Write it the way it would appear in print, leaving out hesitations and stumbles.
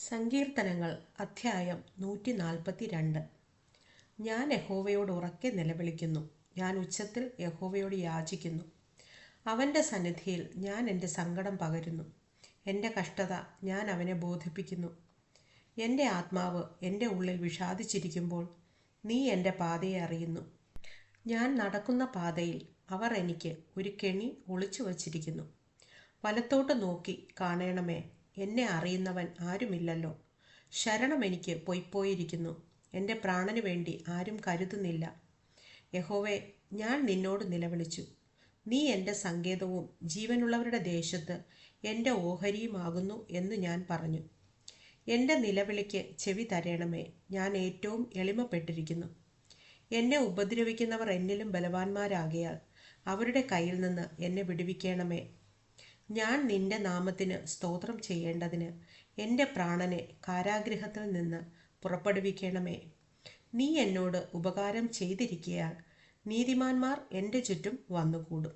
സങ്കീർത്തനങ്ങൾ അധ്യായം 142. ഞാൻ യഹോവയോട് ഉറക്കെ നിലവിളിക്കുന്നു. ഞാൻ ഉച്ചത്തിൽ യഹോവയോട് യാചിക്കുന്നു. അവൻ്റെ സന്നിധിയിൽ ഞാൻ എൻ്റെ സങ്കടം പകരുന്നു. എൻ്റെ കഷ്ടത ഞാൻ അവനെ ബോധിപ്പിക്കുന്നു. എൻ്റെ ആത്മാവ് എൻ്റെ ഉള്ളിൽ വിഷാദിച്ചിരിക്കുമ്പോൾ നീ എൻ്റെ പാതയെ അറിയുന്നു. ഞാൻ നടക്കുന്ന പാതയിൽ അവർ എനിക്ക് ഒരു കെണി ഒളിച്ചു വച്ചിരിക്കുന്നു. വലത്തോട്ട് നോക്കി കാണണമേ, എന്നെ അറിയുന്നവൻ ആരുമില്ലല്ലോ. ശരണം എനിക്ക് പൊയ്പോയിരിക്കുന്നു. എൻ്റെ പ്രാണനു വേണ്ടി ആരും കരുതുന്നില്ല. യഹോവേ, ഞാൻ നിന്നോട് നിലവിളിച്ചു. നീ എൻ്റെ സങ്കേതവും ജീവനുള്ളവരുടെ ദേശത്ത് എൻ്റെ ഓഹരിയുമാകുന്നു എന്ന് ഞാൻ പറഞ്ഞു. എൻ്റെ നിലവിളിക്ക് ചെവി തരണമേ. ഞാൻ ഏറ്റവും എളിമപ്പെട്ടിരിക്കുന്നു. എന്നെ ഉപദ്രവിക്കുന്നവർ എന്നിലും ബലവാന്മാരാകയാൽ അവരുടെ കയ്യിൽ നിന്ന് എന്നെ വിടുവിക്കണമേ. ഞാൻ നിന്റെ നാമത്തിന് സ്തോത്രം ചെയ്യേണ്ടതിന് എൻ്റെ പ്രാണനെ കാരാഗൃഹത്തിൽ നിന്ന് പുറപ്പെടുവിക്കണമേ. നീ എന്നോട് ഉപകാരം ചെയ്തിരിക്കയാൽ നീതിമാന്മാർ എൻ്റെ ചുറ്റും വന്നുകൂടും.